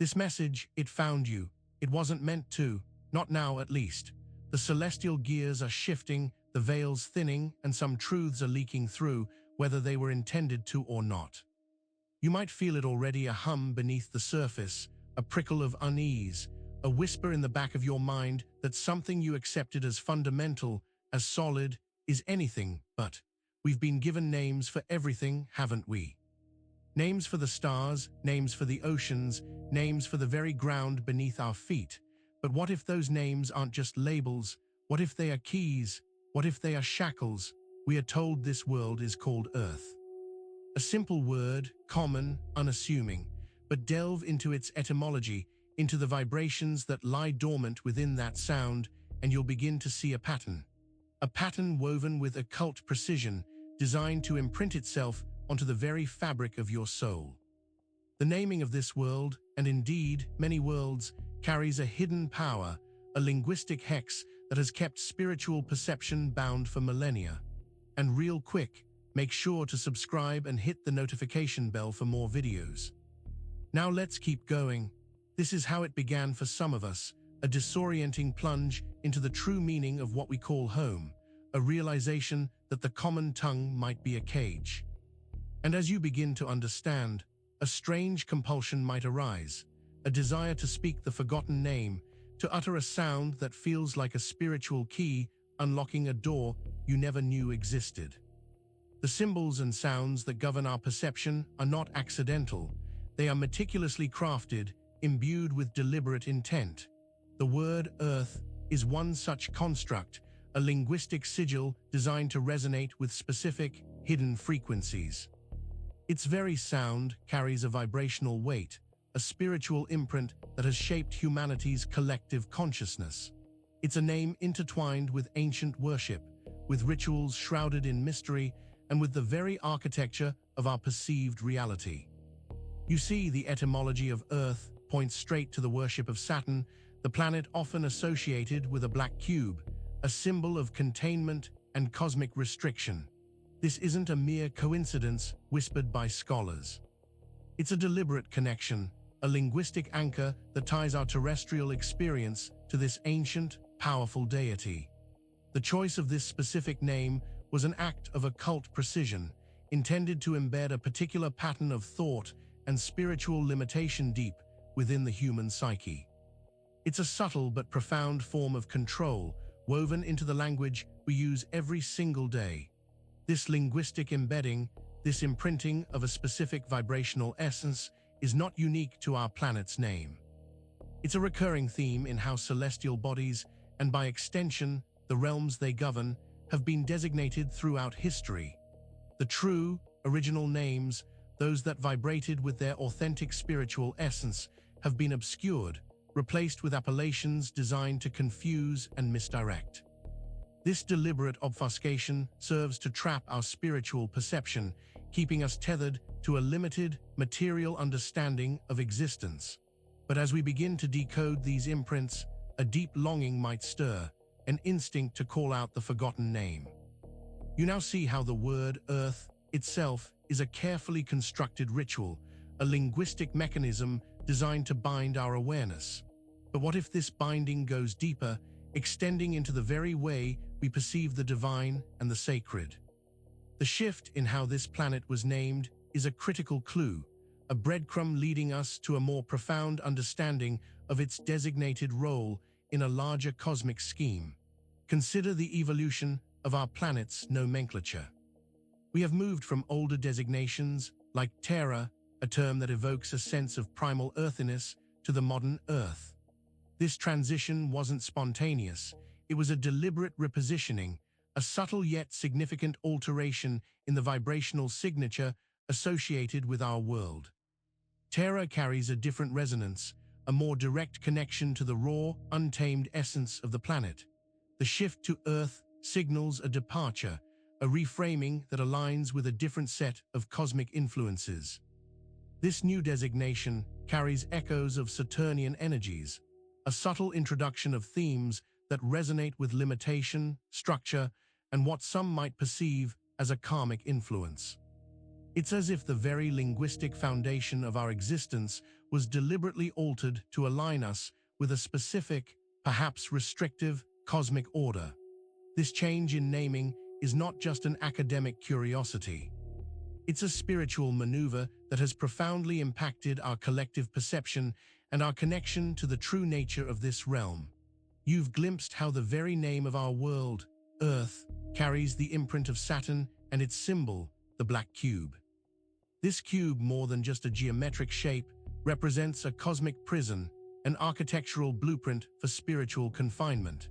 This message, it found you. It wasn't meant to, not now at least. The celestial gears are shifting, the veils thinning, and some truths are leaking through, whether they were intended to or not. You might feel it already, a hum beneath the surface, a prickle of unease, a whisper in the back of your mind that something you accepted as fundamental, as solid, is anything but. We've been given names for everything, haven't we? Names for the stars, names for the oceans, names for the very ground beneath our feet. But what if those names aren't just labels? What if they are keys? What if they are shackles? We are told this world is called Earth. A simple word, common, unassuming, but delve into its etymology, into the vibrations that lie dormant within that sound, and you'll begin to see a pattern. A pattern woven with occult precision, designed to imprint itself onto the very fabric of your soul. The naming of this world, and indeed many worlds, carries a hidden power, a linguistic hex that has kept spiritual perception bound for millennia. And real quick, make sure to subscribe and hit the notification bell for more videos. Now let's keep going. This is how it began for some of us, a disorienting plunge into the true meaning of what we call home, a realization that the common tongue might be a cage. And as you begin to understand, a strange compulsion might arise, a desire to speak the forgotten name, to utter a sound that feels like a spiritual key unlocking a door you never knew existed. The symbols and sounds that govern our perception are not accidental. They are meticulously crafted, imbued with deliberate intent. The word Earth is one such construct, a linguistic sigil designed to resonate with specific, hidden frequencies. Its very sound carries a vibrational weight, a spiritual imprint that has shaped humanity's collective consciousness. It's a name intertwined with ancient worship, with rituals shrouded in mystery, and with the very architecture of our perceived reality. You see, the etymology of Earth points straight to the worship of Saturn, the planet often associated with a black cube, a symbol of containment and cosmic restriction. This isn't a mere coincidence whispered by scholars. It's a deliberate connection, a linguistic anchor that ties our terrestrial experience to this ancient, powerful deity. The choice of this specific name was an act of occult precision, intended to embed a particular pattern of thought and spiritual limitation deep within the human psyche. It's a subtle but profound form of control, woven into the language we use every single day. This linguistic embedding, this imprinting of a specific vibrational essence, is not unique to our planet's name. It's a recurring theme in how celestial bodies, and by extension, the realms they govern, have been designated throughout history. The true, original names, those that vibrated with their authentic spiritual essence, have been obscured, replaced with appellations designed to confuse and misdirect. This deliberate obfuscation serves to trap our spiritual perception, keeping us tethered to a limited, material understanding of existence. But as we begin to decode these imprints, a deep longing might stir, an instinct to call out the forgotten name. You now see how the word Earth itself is a carefully constructed ritual, a linguistic mechanism designed to bind our awareness. But what if this binding goes deeper, extending into the very way we perceive the divine and the sacred? The shift in how this planet was named is a critical clue, a breadcrumb leading us to a more profound understanding of its designated role in a larger cosmic scheme. Consider the evolution of our planet's nomenclature. We have moved from older designations, like Terra, a term that evokes a sense of primal earthiness, to the modern Earth. This transition wasn't spontaneous. It was a deliberate repositioning, a subtle yet significant alteration in the vibrational signature associated with our world. Terra carries a different resonance, a more direct connection to the raw, untamed essence of the planet. The shift to Earth signals a departure, a reframing that aligns with a different set of cosmic influences. This new designation carries echoes of Saturnian energies, a subtle introduction of themes that resonate with limitation, structure, and what some might perceive as a karmic influence. It's as if the very linguistic foundation of our existence was deliberately altered to align us with a specific, perhaps restrictive, cosmic order. This change in naming is not just an academic curiosity. It's a spiritual maneuver that has profoundly impacted our collective perception and our connection to the true nature of this realm. You've glimpsed how the very name of our world, Earth, carries the imprint of Saturn and its symbol, the black cube. This cube, more than just a geometric shape, represents a cosmic prison, an architectural blueprint for spiritual confinement.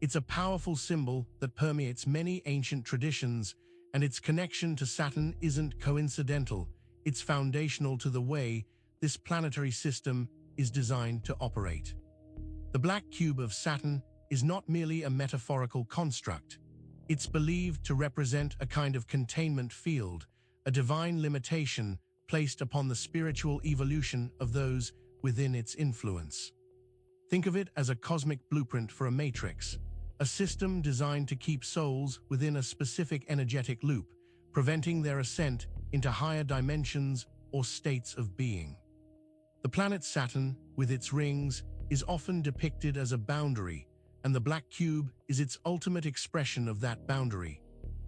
It's a powerful symbol that permeates many ancient traditions, and its connection to Saturn isn't coincidental. It's foundational to the way this planetary system is designed to operate. The black cube of Saturn is not merely a metaphorical construct. It's believed to represent a kind of containment field, a divine limitation placed upon the spiritual evolution of those within its influence. Think of it as a cosmic blueprint for a matrix, a system designed to keep souls within a specific energetic loop, preventing their ascent into higher dimensions or states of being. The planet Saturn, with its rings, is often depicted as a boundary, and the black cube is its ultimate expression of that boundary.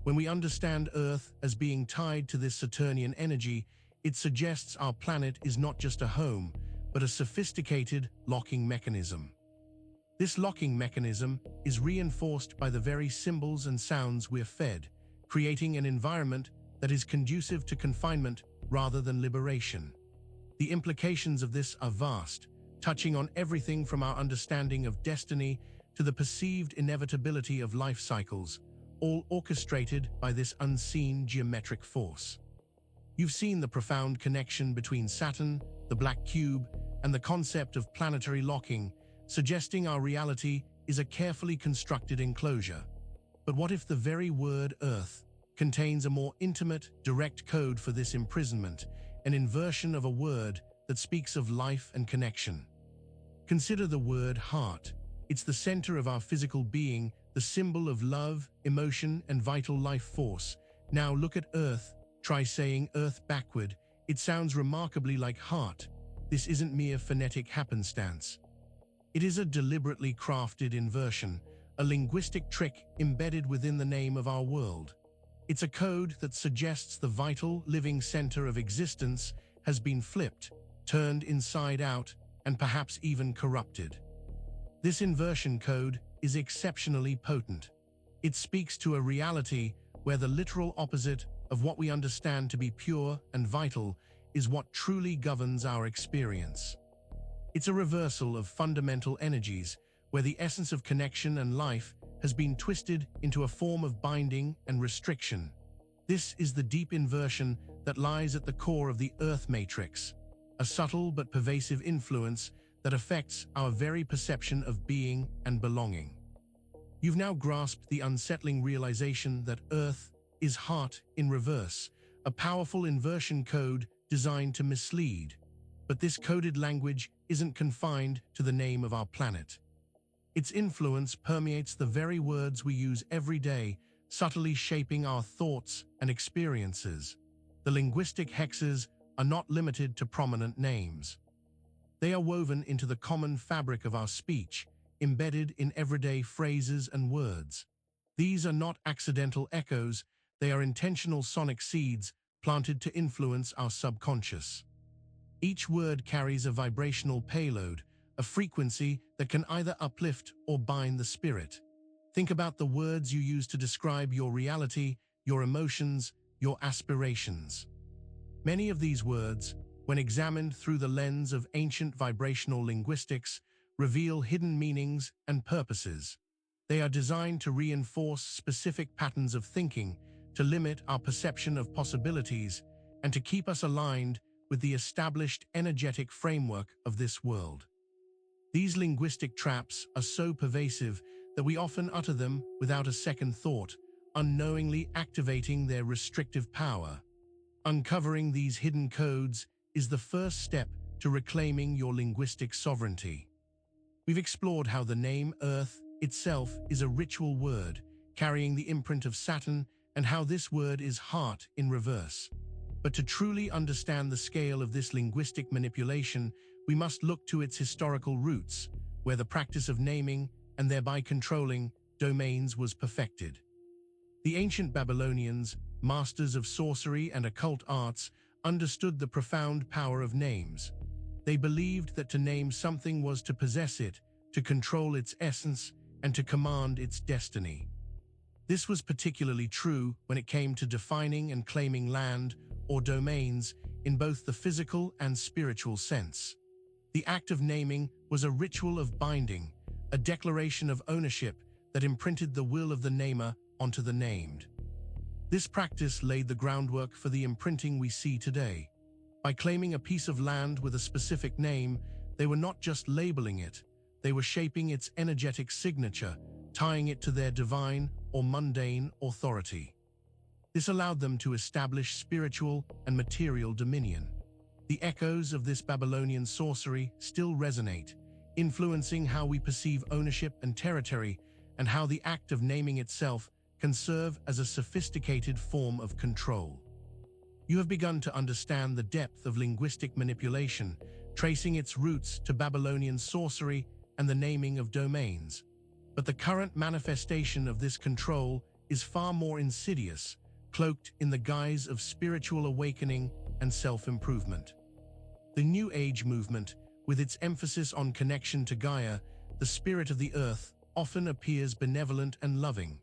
When we understand Earth as being tied to this Saturnian energy, it suggests our planet is not just a home, but a sophisticated locking mechanism. This locking mechanism is reinforced by the very symbols and sounds we're fed, creating an environment that is conducive to confinement rather than liberation. The implications of this are vast, touching on everything from our understanding of destiny to the perceived inevitability of life cycles, all orchestrated by this unseen geometric force. You've seen the profound connection between Saturn, the black cube, and the concept of planetary locking, suggesting our reality is a carefully constructed enclosure. But what if the very word Earth contains a more intimate, direct code for this imprisonment, an inversion of a word that speaks of life and connection? Consider the word heart. It's the center of our physical being, the symbol of love, emotion, and vital life force. Now look at Earth. Try saying Earth backward. It sounds remarkably like heart. This isn't mere phonetic happenstance. It is a deliberately crafted inversion, a linguistic trick embedded within the name of our world. It's a code that suggests the vital, living center of existence has been flipped, turned inside out, and perhaps even corrupted. This inversion code is exceptionally potent. It speaks to a reality where the literal opposite of what we understand to be pure and vital is what truly governs our experience. It's a reversal of fundamental energies, where the essence of connection and life has been twisted into a form of binding and restriction. This is the deep inversion that lies at the core of the Earth matrix, a subtle but pervasive influence that affects our very perception of being and belonging. You've now grasped the unsettling realization that Earth is heart in reverse, a powerful inversion code designed to mislead. But this coded language isn't confined to the name of our planet. Its influence permeates the very words we use every day, subtly shaping our thoughts and experiences. The linguistic hexes are not limited to prominent names. They are woven into the common fabric of our speech, embedded in everyday phrases and words. These are not accidental echoes, they are intentional sonic seeds planted to influence our subconscious. Each word carries a vibrational payload, a frequency that can either uplift or bind the spirit. Think about the words you use to describe your reality, your emotions, your aspirations. Many of these words, when examined through the lens of ancient vibrational linguistics, reveal hidden meanings and purposes. They are designed to reinforce specific patterns of thinking, to limit our perception of possibilities, and to keep us aligned with the established energetic framework of this world. These linguistic traps are so pervasive that we often utter them without a second thought, unknowingly activating their restrictive power. Uncovering these hidden codes is the first step to reclaiming your linguistic sovereignty. We've explored how the name Earth itself is a ritual word, carrying the imprint of Saturn, and how this word is heart in reverse. But to truly understand the scale of this linguistic manipulation, we must look to its historical roots, where the practice of naming, and thereby controlling, domains was perfected. The ancient Babylonians, masters of sorcery and occult arts, understood the profound power of names. They believed that to name something was to possess it, to control its essence, and to command its destiny. This was particularly true when it came to defining and claiming land or domains in both the physical and spiritual sense. The act of naming was a ritual of binding, a declaration of ownership that imprinted the will of the namer onto the named. This practice laid the groundwork for the imprinting we see today. By claiming a piece of land with a specific name, they were not just labeling it, they were shaping its energetic signature, tying it to their divine or mundane authority. This allowed them to establish spiritual and material dominion. The echoes of this Babylonian sorcery still resonate, influencing how we perceive ownership and territory, and how the act of naming itself can serve as a sophisticated form of control. You have begun to understand the depth of linguistic manipulation, tracing its roots to Babylonian sorcery and the naming of domains. But the current manifestation of this control is far more insidious, cloaked in the guise of spiritual awakening and self-improvement. The New Age movement, with its emphasis on connection to Gaia, the spirit of the earth, often appears benevolent and loving.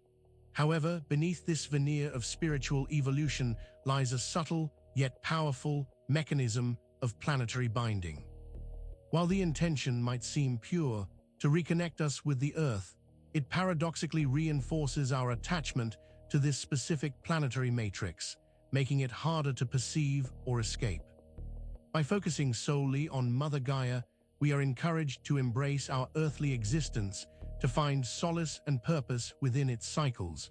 However, beneath this veneer of spiritual evolution lies a subtle, yet powerful, mechanism of planetary binding. While the intention might seem pure, to reconnect us with the Earth, it paradoxically reinforces our attachment to this specific planetary matrix, making it harder to perceive or escape. By focusing solely on Mother Gaia, we are encouraged to embrace our earthly existence, to find solace and purpose within its cycles.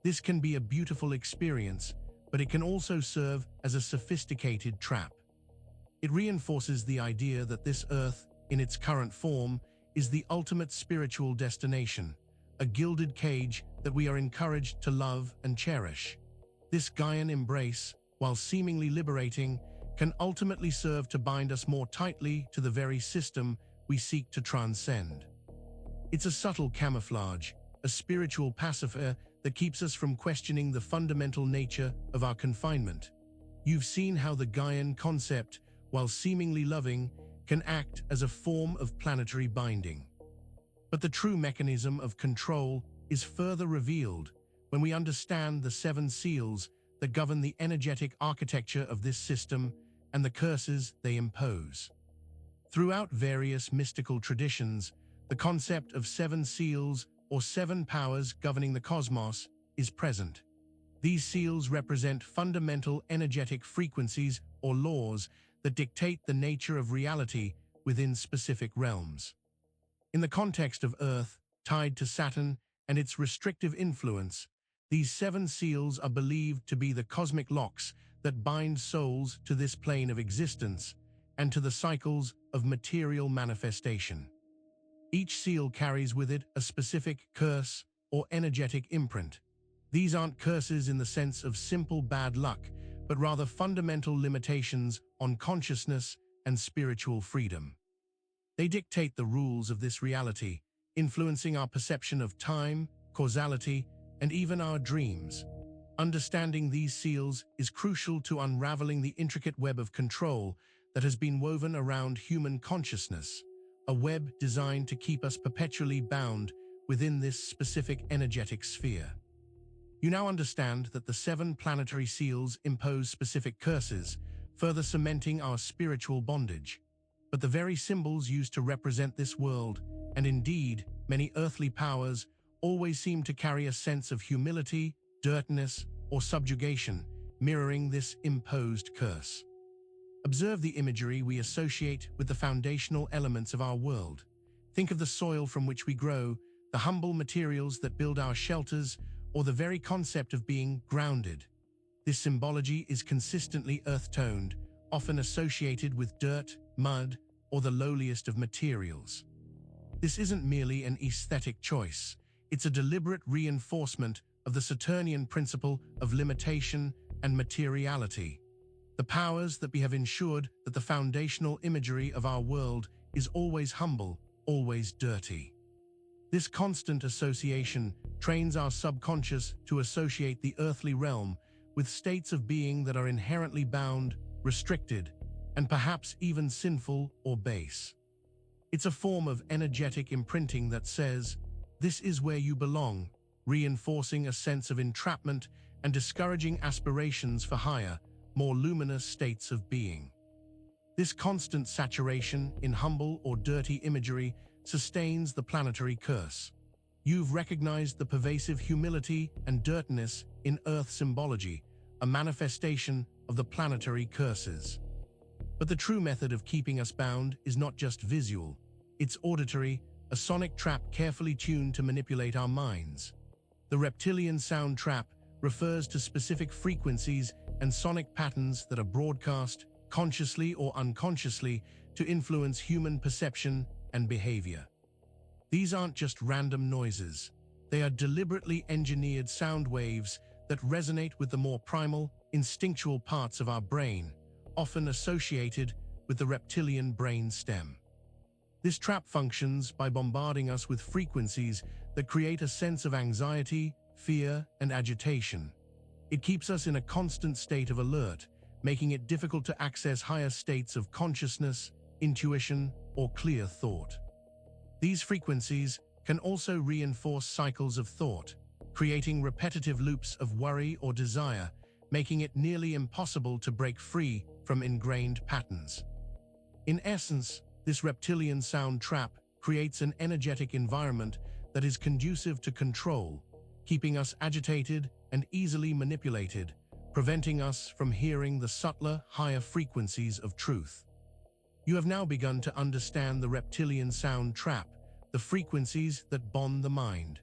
This can be a beautiful experience, but it can also serve as a sophisticated trap. It reinforces the idea that this Earth, in its current form, is the ultimate spiritual destination, a gilded cage that we are encouraged to love and cherish. This Gaian embrace, while seemingly liberating, can ultimately serve to bind us more tightly to the very system we seek to transcend. It's a subtle camouflage, a spiritual pacifier that keeps us from questioning the fundamental nature of our confinement. You've seen how the Gaian concept, while seemingly loving, can act as a form of planetary binding. But the true mechanism of control is further revealed when we understand the 7 seals that govern the energetic architecture of this system and the curses they impose. Throughout various mystical traditions, the concept of 7 seals or 7 powers governing the cosmos is present. These seals represent fundamental energetic frequencies or laws that dictate the nature of reality within specific realms. In the context of Earth, tied to Saturn and its restrictive influence, these 7 seals are believed to be the cosmic locks that bind souls to this plane of existence and to the cycles of material manifestation. Each seal carries with it a specific curse or energetic imprint. These aren't curses in the sense of simple bad luck, but rather fundamental limitations on consciousness and spiritual freedom. They dictate the rules of this reality, influencing our perception of time, causality, and even our dreams. Understanding these seals is crucial to unraveling the intricate web of control that has been woven around human consciousness, a web designed to keep us perpetually bound within this specific energetic sphere. You now understand that the 7 planetary seals impose specific curses, further cementing our spiritual bondage. But the very symbols used to represent this world, and indeed many earthly powers, always seem to carry a sense of humility, dirtiness, or subjugation, mirroring this imposed curse. Observe the imagery we associate with the foundational elements of our world. Think of the soil from which we grow, the humble materials that build our shelters, or the very concept of being grounded. This symbology is consistently earth-toned, often associated with dirt, mud, or the lowliest of materials. This isn't merely an aesthetic choice, it's a deliberate reinforcement of the Saturnian principle of limitation and materiality. The powers that we have ensured that the foundational imagery of our world is always humble, always dirty. This constant association trains our subconscious to associate the earthly realm with states of being that are inherently bound, restricted, and perhaps even sinful or base. It's a form of energetic imprinting that says, "This is where you belong," reinforcing a sense of entrapment and discouraging aspirations for higher, more luminous states of being. This constant saturation in humble or dirty imagery sustains the planetary curse. You've recognized the pervasive humility and dirtiness in Earth symbology, a manifestation of the planetary curses. But the true method of keeping us bound is not just visual, it's auditory, a sonic trap carefully tuned to manipulate our minds. The reptilian sound trap refers to specific frequencies and sonic patterns that are broadcast, consciously or unconsciously, to influence human perception and behavior. These aren't just random noises. They are deliberately engineered sound waves that resonate with the more primal, instinctual parts of our brain, often associated with the reptilian brain stem. This trap functions by bombarding us with frequencies that create a sense of anxiety, fear, and agitation. It keeps us in a constant state of alert, making it difficult to access higher states of consciousness, intuition, or clear thought. These frequencies can also reinforce cycles of thought, creating repetitive loops of worry or desire, making it nearly impossible to break free from ingrained patterns. In essence, this reptilian sound trap creates an energetic environment that is conducive to control, keeping us agitated and easily manipulated, preventing us from hearing the subtler, higher frequencies of truth. You have now begun to understand the reptilian sound trap, the frequencies that bond the mind.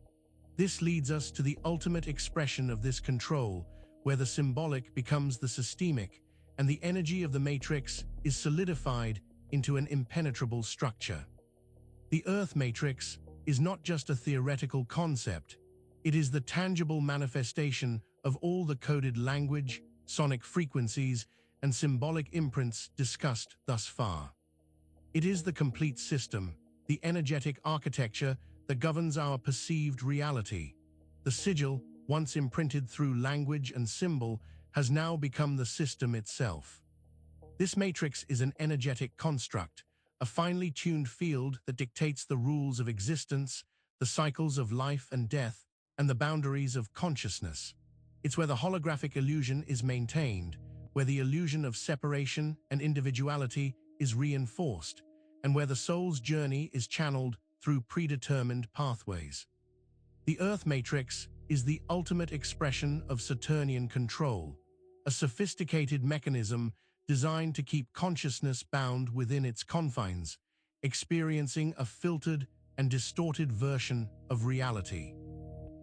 This leads us to the ultimate expression of this control, where the symbolic becomes the systemic, and the energy of the matrix is solidified into an impenetrable structure. The Earth matrix is not just a theoretical concept, it is the tangible manifestation of all the coded language, sonic frequencies, and symbolic imprints discussed thus far. It is the complete system, the energetic architecture that governs our perceived reality. The sigil, once imprinted through language and symbol, has now become the system itself. This matrix is an energetic construct, a finely tuned field that dictates the rules of existence, the cycles of life and death, and the boundaries of consciousness. It's where the holographic illusion is maintained, where the illusion of separation and individuality is reinforced, and where the soul's journey is channeled through predetermined pathways. The Earth matrix is the ultimate expression of Saturnian control, a sophisticated mechanism designed to keep consciousness bound within its confines, experiencing a filtered and distorted version of reality.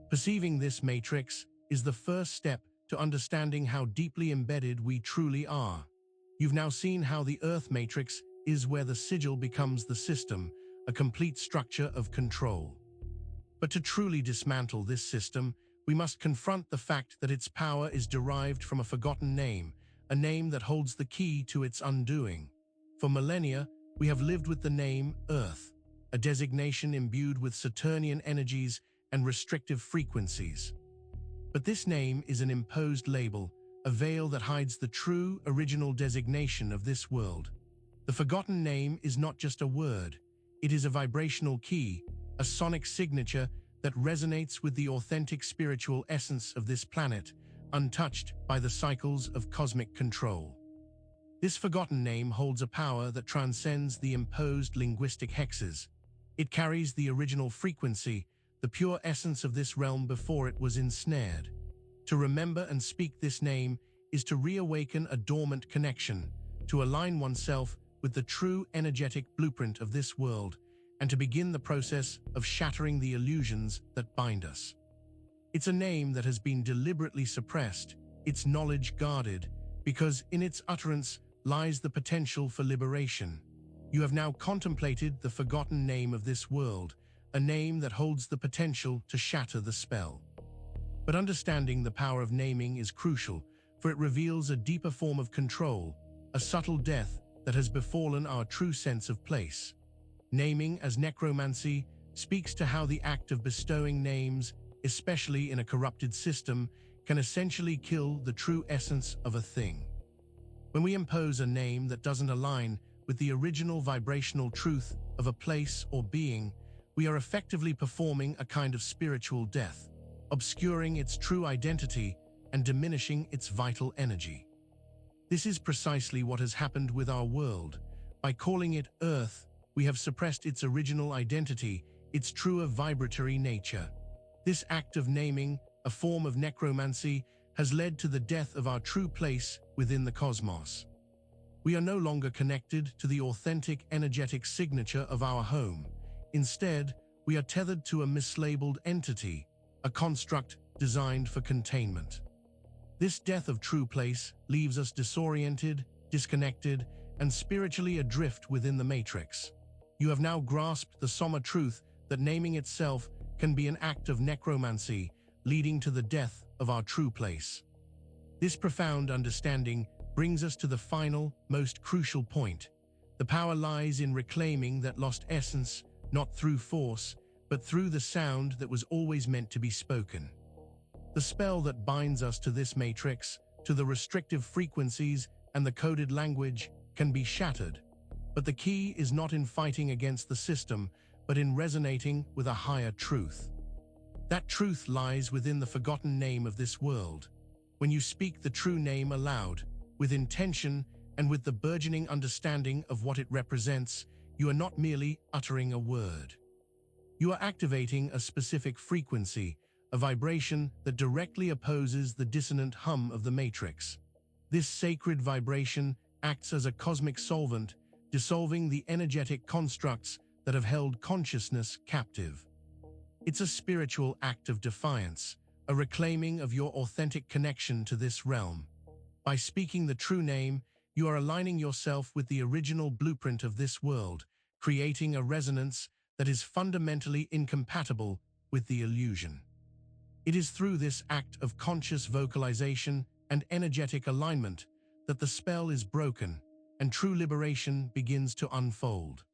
Perceiving this matrix is the first step to understanding how deeply embedded we truly are. You've now seen how the Earth matrix is where the sigil becomes the system, a complete structure of control. But to truly dismantle this system, we must confront the fact that its power is derived from a forgotten name, a name that holds the key to its undoing. For millennia, we have lived with the name Earth, a designation imbued with Saturnian energies and restrictive frequencies. But this name is an imposed label, a veil that hides the true, original designation of this world. The forgotten name is not just a word, it is a vibrational key, a sonic signature that resonates with the authentic spiritual essence of this planet, untouched by the cycles of cosmic control. This forgotten name holds a power that transcends the imposed linguistic hexes. It carries the original frequency, the pure essence of this realm before it was ensnared. To remember and speak this name is to reawaken a dormant connection, to align oneself with the true energetic blueprint of this world, and to begin the process of shattering the illusions that bind us. It's a name that has been deliberately suppressed, its knowledge guarded, because in its utterance lies the potential for liberation. You have now contemplated the forgotten name of this world, a name that holds the potential to shatter the spell. But understanding the power of naming is crucial, for it reveals a deeper form of control, a subtle death that has befallen our true sense of place. Naming as necromancy speaks to how the act of bestowing names, especially in a corrupted system, can essentially kill the true essence of a thing. When we impose a name that doesn't align with the original vibrational truth of a place or being, we are effectively performing a kind of spiritual death, obscuring its true identity and diminishing its vital energy. This is precisely what has happened with our world. By calling it Earth, we have suppressed its original identity, its truer vibratory nature. This act of naming, a form of necromancy, has led to the death of our true place within the cosmos. We are no longer connected to the authentic energetic signature of our home. Instead, we are tethered to a mislabeled entity, a construct designed for containment. This death of true place leaves us disoriented, disconnected, and spiritually adrift within the matrix. You have now grasped the somber truth that naming itself can be an act of necromancy, leading to the death of our true place. This profound understanding brings us to the final, most crucial point. The power lies in reclaiming that lost essence, not through force, but through the sound that was always meant to be spoken. The spell that binds us to this matrix, to the restrictive frequencies and the coded language, can be shattered. But the key is not in fighting against the system, but in resonating with a higher truth. That truth lies within the forgotten name of this world. When you speak the true name aloud, with intention and with the burgeoning understanding of what it represents, you are not merely uttering a word. You are activating a specific frequency, a vibration that directly opposes the dissonant hum of the matrix. This sacred vibration acts as a cosmic solvent, dissolving the energetic constructs that have held consciousness captive. It's a spiritual act of defiance, a reclaiming of your authentic connection to this realm. By speaking the true name, you are aligning yourself with the original blueprint of this world, creating a resonance that is fundamentally incompatible with the illusion. It is through this act of conscious vocalization and energetic alignment that the spell is broken and true liberation begins to unfold.